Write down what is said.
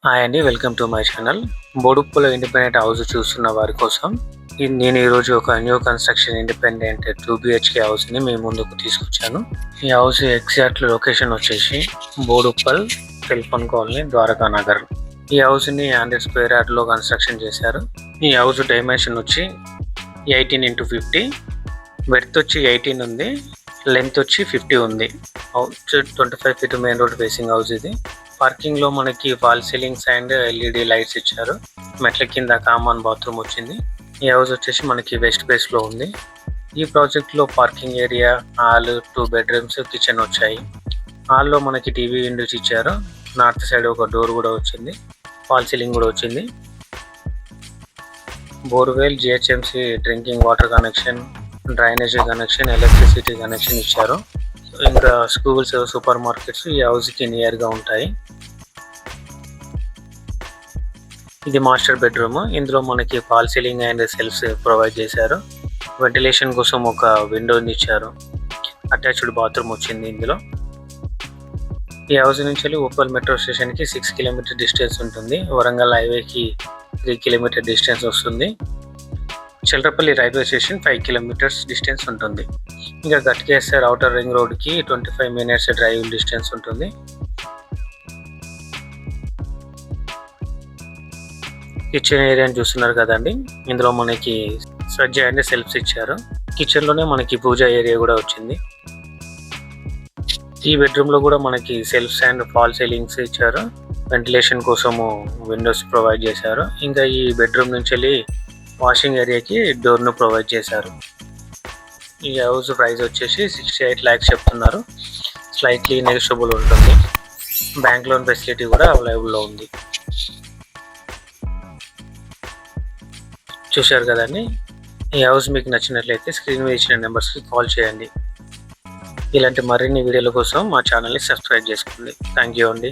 Hi అండి, welcome to my channel. బోడుప్పలో independent house చూస్తున్న వారి కోసం నేను ఈరోజు ఒక న్యూ కన్స్ట్రక్షన్ ఇండిపెండెంట్ 2 BHK హౌస్ని మీ ముందుకు తీసుకొచ్చాను. ఈ హౌస్ ఎగ్జాక్ట్ లొకేషన్ వచ్చేసి బోడుప్పల్ టెలిఫోన్ కాలనీ, ద్వారకా నగర్. ఈ హౌస్ని 100 స్క్వేర్ యార్డ్లో కన్స్ట్రక్షన్ చేశారు. ఈ హౌస్ డైమెన్షన్ వచ్చి 18x50, వెడ్త్ వచ్చి 18 ఉంది, లెంత్ వచ్చి 50 ఉంది. House 25 feet main road facing house ఇది. పార్కింగ్ లో మనకి fall ceilings and LED lights ఇచ్చారు. మెట్ల కింద కామన్ బాత్రూమ్ వచ్చింది. ఈ హౌస్ వచ్చేసి మనకి వెస్ట్ ఫేస్ లో ఉంది. ఈ ప్రాజెక్ట్ లో parking area, hall, 2 bedrooms, kitchen వచ్చాయి. హాల్లో మనకి టీవీ విండోస్ ఇచ్చారు. నార్త్ సైడ్ ఒక డోర్ కూడా వచ్చింది. ఫాల్ సీలింగ్ కూడా వచ్చింది. Borewell, GHMC drinking water connection, drainage connection, electricity connection ఇచ్చారు. ఇంకా స్కూల్స్, సూపర్ మార్కెట్స్ ఈ హౌస్కి నియర్గా ఉంటాయి. ఇది మాస్టర్ బెడ్రూమ్. ఇందులో మనకి fall ceiling and shelves provide చేశారు. వెంటిలేషన్ కోసం ఒక విండోని ఇచ్చారు. అటాచ్డ్ బాత్రూమ్ వచ్చింది ఇందులో. ఈ హౌస్ నుంచి ఉప్పల్ మెట్రో స్టేషన్కి 6 కిలోమీటర్ డిస్టెన్స్ ఉంటుంది. వరంగల్ హైవేకి 3 కిలోమీటర్ డిస్టెన్స్ వస్తుంది. చిల్రపల్లి రైల్వే స్టేషన్ 5 కిలోమీటర్స్ డిస్టెన్స్ ఉంటుంది. ఇంకా గట్కేసర్ అవుటర్ రింగ్ రోడ్కి 25 మినిట్స్ డ్రైవ్ డిస్టెన్స్ ఉంటుంది. కిచెన్ ఏరియాని చూస్తున్నారు కదండి. ఇందులో మనకి స్వెజ్ అండ్ సెల్ఫ్స్ ఇచ్చారు. కిచెన్ లోనే మనకి పూజ ఏరియా కూడా వచ్చింది. ఈ బెడ్రూమ్ లో కూడా మనకి సెల్ఫ్స్ అండ్ ఫాల్ సీలింగ్స్ ఇచ్చారు. వెంటిలేషన్ కోసము విండోస్ ప్రొవైడ్ చేశారు. ఇంకా ఈ బెడ్రూమ్ నుంచి వాషింగ్ ఏరియాకి డోర్ను ప్రొవైడ్ చేశారు. ఈ హౌస్ ప్రైస్ వచ్చేసి 68 lakhs చెప్తున్నారు. స్లైట్లీ నెగోషియబుల్ ఉంటుంది. బ్యాంక్ లోన్ ఫెసిలిటీ కూడా అవైలబుల్లో ఉంది. చూశారు కదండి. ఈ హౌస్ మీకు నచ్చినట్లయితే స్క్రీన్ మీద ఇచ్చిన నెంబర్స్కి కాల్ చేయండి. ఇలాంటి మరిన్ని వీడియోల కోసం మా ఛానల్ని సబ్స్క్రైబ్ చేసుకోండి. థ్యాంక్ యూ అండి.